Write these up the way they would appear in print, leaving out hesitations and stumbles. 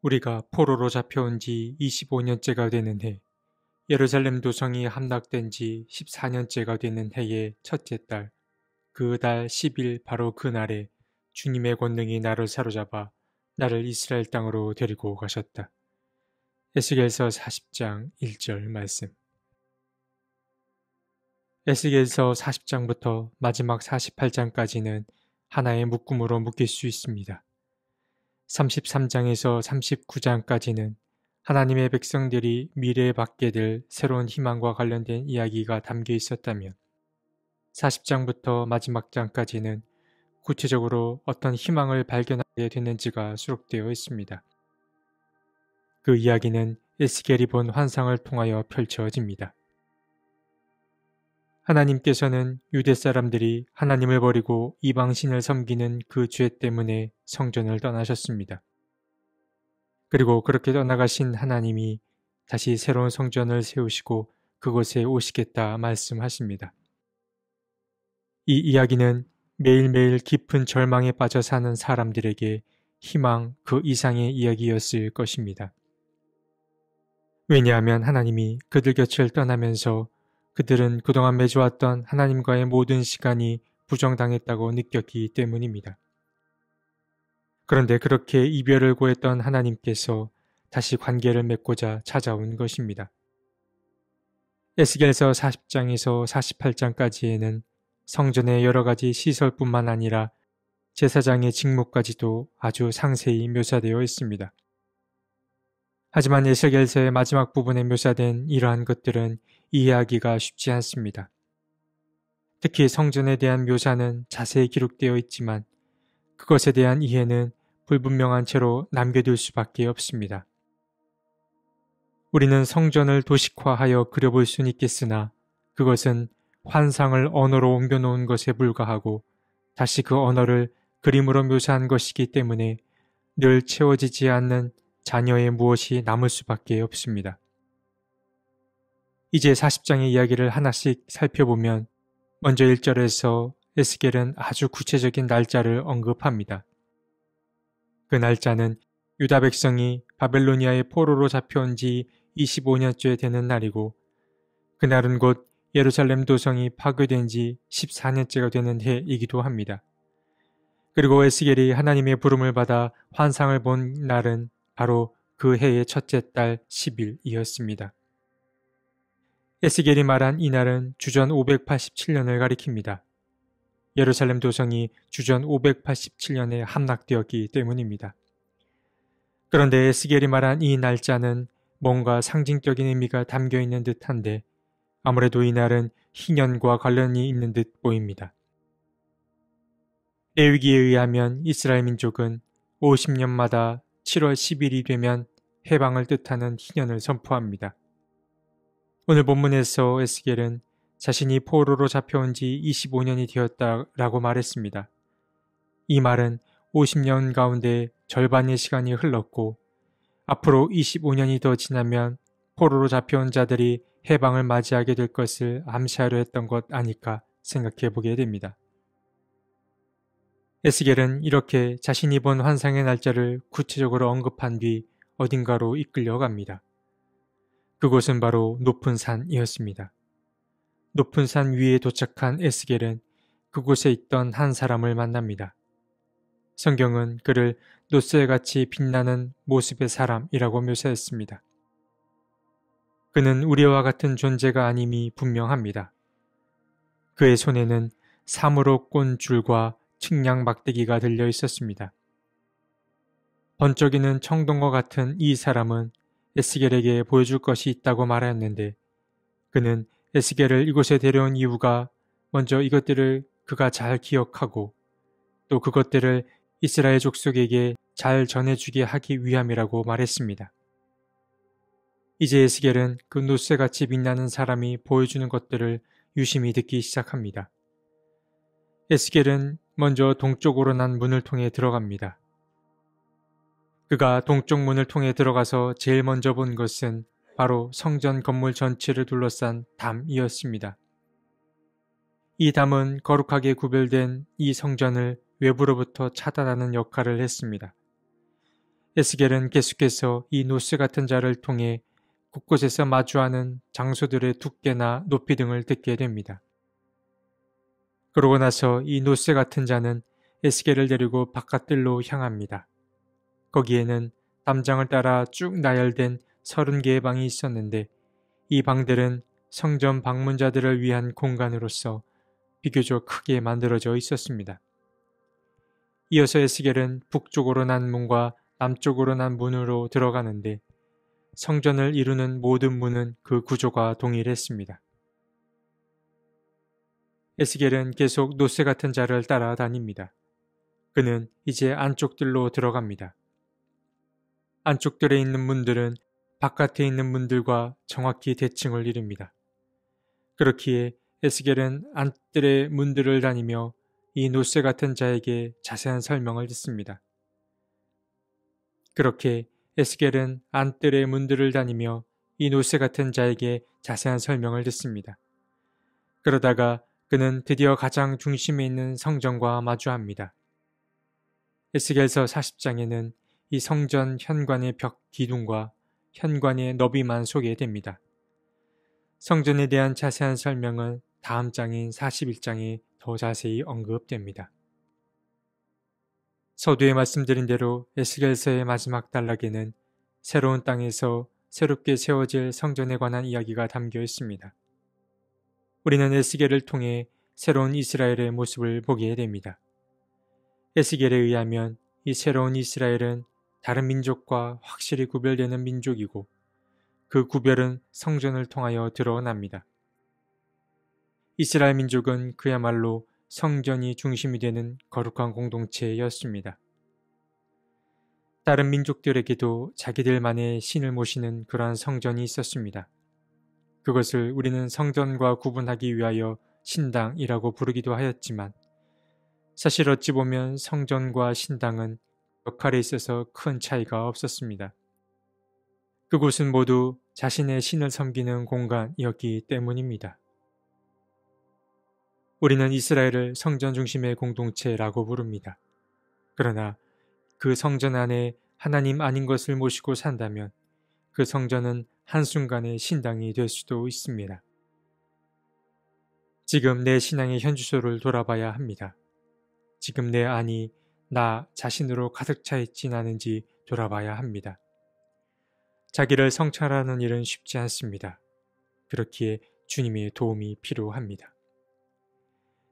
우리가 포로로 잡혀온 지 25년째가 되는 해, 예루살렘 도성이 함락된 지 14년째가 되는 해의 첫째 달, 그 달 10일 바로 그날에 주님의 권능이 나를 사로잡아 나를 이스라엘 땅으로 데리고 가셨다. 에스겔서 40장 1절 말씀. 에스겔서 40장부터 마지막 48장까지는 하나의 묶음으로 묶일 수 있습니다. 33장에서 39장까지는 하나님의 백성들이 미래에 받게 될 새로운 희망과 관련된 이야기가 담겨 있었다면 40장부터 마지막 장까지는 구체적으로 어떤 희망을 발견하게 됐는지가 수록되어 있습니다. 그 이야기는 에스겔이 본 환상을 통하여 펼쳐집니다. 하나님께서는 유대 사람들이 하나님을 버리고 이방신을 섬기는 그 죄 때문에 성전을 떠나셨습니다. 그리고 그렇게 떠나가신 하나님이 다시 새로운 성전을 세우시고 그곳에 오시겠다 말씀하십니다. 이 이야기는 매일매일 깊은 절망에 빠져 사는 사람들에게 희망 그 이상의 이야기였을 것입니다. 왜냐하면 하나님이 그들 곁을 떠나면서 그들은 그동안 맺어왔던 하나님과의 모든 시간이 부정당했다고 느꼈기 때문입니다. 그런데 그렇게 이별을 고했던 하나님께서 다시 관계를 맺고자 찾아온 것입니다. 에스겔서 40장에서 48장까지에는 성전의 여러 가지 시설뿐만 아니라 제사장의 직무까지도 아주 상세히 묘사되어 있습니다. 하지만 에스겔서의 마지막 부분에 묘사된 이러한 것들은 이해하기가 쉽지 않습니다. 특히 성전에 대한 묘사는 자세히 기록되어 있지만 그것에 대한 이해는 불분명한 채로 남겨둘 수밖에 없습니다. 우리는 성전을 도식화하여 그려볼 수는 있겠으나 그것은 환상을 언어로 옮겨놓은 것에 불과하고 다시 그 언어를 그림으로 묘사한 것이기 때문에 늘 채워지지 않는 잔여의 무엇이 남을 수밖에 없습니다. 이제 40장의 이야기를 하나씩 살펴보면 먼저 1절에서 에스겔은 아주 구체적인 날짜를 언급합니다. 그 날짜는 유다 백성이 바벨로니아의 포로로 잡혀온 지 25년째 되는 날이고 그날은 곧 예루살렘 도성이 파괴된 지 14년째가 되는 해이기도 합니다. 그리고 에스겔이 하나님의 부름을 받아 환상을 본 날은 바로 그 해의 첫째 달 10일이었습니다. 에스겔이 말한 이 날은 주전 587년을 가리킵니다. 예루살렘 도성이 주전 587년에 함락되었기 때문입니다. 그런데 에스겔이 말한 이 날짜는 뭔가 상징적인 의미가 담겨 있는 듯한데 아무래도 이 날은 희년과 관련이 있는 듯 보입니다. 레위기에 의하면 이스라엘 민족은 50년마다 7월 10일이 되면 해방을 뜻하는 희년을 선포합니다. 오늘 본문에서 에스겔은 자신이 포로로 잡혀온 지 25년이 되었다라고 말했습니다. 이 말은 50년 가운데 절반의 시간이 흘렀고 앞으로 25년이 더 지나면 포로로 잡혀온 자들이 해방을 맞이하게 될 것을 암시하려 했던 것 아닐까 생각해 보게 됩니다. 에스겔은 이렇게 자신이 본 환상의 날짜를 구체적으로 언급한 뒤 어딘가로 이끌려갑니다. 그곳은 바로 높은 산이었습니다. 높은 산 위에 도착한 에스겔은 그곳에 있던 한 사람을 만납니다. 성경은 그를 놋새같이 빛나는 모습의 사람이라고 묘사했습니다. 그는 우리와 같은 존재가 아님이 분명합니다. 그의 손에는 사무로 꼰 줄과 측량 막대기가 들려 있었습니다. 번쩍이는 청동과 같은 이 사람은 에스겔에게 보여줄 것이 있다고 말하였는데 그는 에스겔을 이곳에 데려온 이유가 먼저 이것들을 그가 잘 기억하고 또 그것들을 이스라엘 족속에게 잘 전해주게 하기 위함이라고 말했습니다. 이제 에스겔은 그 놋새같이 빛나는 사람이 보여주는 것들을 유심히 듣기 시작합니다. 에스겔은 먼저 동쪽으로 난 문을 통해 들어갑니다. 그가 동쪽 문을 통해 들어가서 제일 먼저 본 것은 바로 성전 건물 전체를 둘러싼 담이었습니다. 이 담은 거룩하게 구별된 이 성전을 외부로부터 차단하는 역할을 했습니다. 에스겔은 계속해서 이 노스 같은 자를 통해 곳곳에서 마주하는 장소들의 두께나 높이 등을 듣게 됩니다. 그러고 나서 이 노스 같은 자는 에스겔을 데리고 바깥들로 향합니다. 거기에는 담장을 따라 쭉 나열된 30개의 방이 있었는데 이 방들은 성전 방문자들을 위한 공간으로서 비교적 크게 만들어져 있었습니다. 이어서 에스겔은 북쪽으로 난 문과 남쪽으로 난 문으로 들어가는데 성전을 이루는 모든 문은 그 구조가 동일했습니다. 에스겔은 계속 노새 같은 자를 따라다닙니다. 그는 이제 안쪽들로 들어갑니다. 안쪽들에 있는 문들은 바깥에 있는 문들과 정확히 대칭을 이룹니다. 그렇기에 에스겔은 안뜰의 문들을 다니며 이 노새 같은 자에게 자세한 설명을 듣습니다. 그렇게 에스겔은 안뜰의 문들을 다니며 이 노새 같은 자에게 자세한 설명을 듣습니다. 그러다가 그는 드디어 가장 중심에 있는 성전과 마주합니다. 에스겔서 40장에는 이 성전 현관의 벽 기둥과 현관의 너비만 소개됩니다. 성전에 대한 자세한 설명은 다음 장인 41장에 더 자세히 언급됩니다. 서두에 말씀드린 대로 에스겔서의 마지막 단락에는 새로운 땅에서 새롭게 세워질 성전에 관한 이야기가 담겨 있습니다. 우리는 에스겔을 통해 새로운 이스라엘의 모습을 보게 됩니다. 에스겔에 의하면 이 새로운 이스라엘은 다른 민족과 확실히 구별되는 민족이고 그 구별은 성전을 통하여 드러납니다. 이스라엘 민족은 그야말로 성전이 중심이 되는 거룩한 공동체였습니다. 다른 민족들에게도 자기들만의 신을 모시는 그러한 성전이 있었습니다. 그것을 우리는 성전과 구분하기 위하여 신당이라고 부르기도 하였지만 사실 어찌 보면 성전과 신당은 역할에 있어서 큰 차이가 없었습니다. 그곳은 모두 자신의 신을 섬기는 공간이었기 때문입니다. 우리는 이스라엘을 성전 중심의 공동체라고 부릅니다. 그러나 그 성전 안에 하나님 아닌 것을 모시고 산다면 그 성전은 한순간에 신당이 될 수도 있습니다. 지금 내 신앙의 현주소를 돌아봐야 합니다. 지금 내 안이 나 자신으로 가득 차 있진 않은지 돌아봐야 합니다. 자기를 성찰하는 일은 쉽지 않습니다. 그렇기에 주님의 도움이 필요합니다.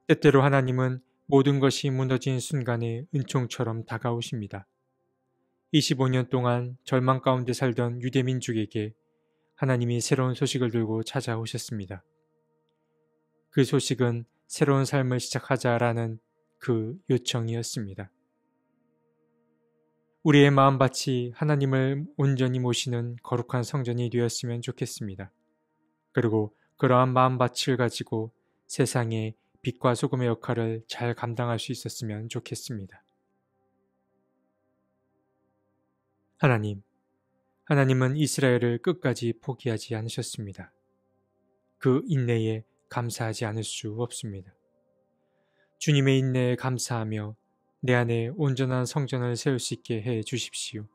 때때로 하나님은 모든 것이 무너진 순간에 은총처럼 다가오십니다. 25년 동안 절망 가운데 살던 유대민족에게 하나님이 새로운 소식을 들고 찾아오셨습니다. 그 소식은 새로운 삶을 시작하자라는 그 요청이었습니다. 우리의 마음밭이 하나님을 온전히 모시는 거룩한 성전이 되었으면 좋겠습니다. 그리고 그러한 마음밭을 가지고 세상에 빛과 소금의 역할을 잘 감당할 수 있었으면 좋겠습니다. 하나님은 이스라엘을 끝까지 포기하지 않으셨습니다. 그 인내에 감사하지 않을 수 없습니다. 주님의 인내에 감사하며 내 안에 온전한 성전을 세울 수 있게 해 주십시오.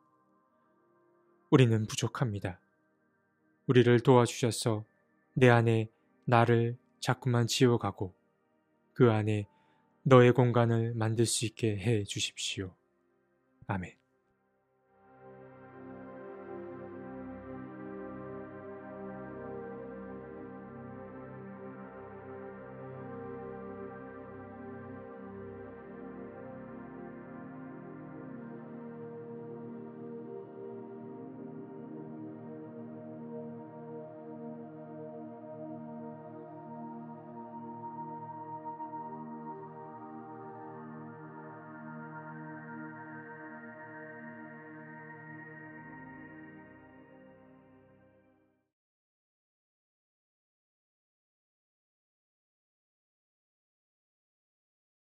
우리는 부족합니다. 우리를 도와주셔서 내 안에 나를 자꾸만 지워가고 그 안에 너의 공간을 만들 수 있게 해 주십시오. 아멘.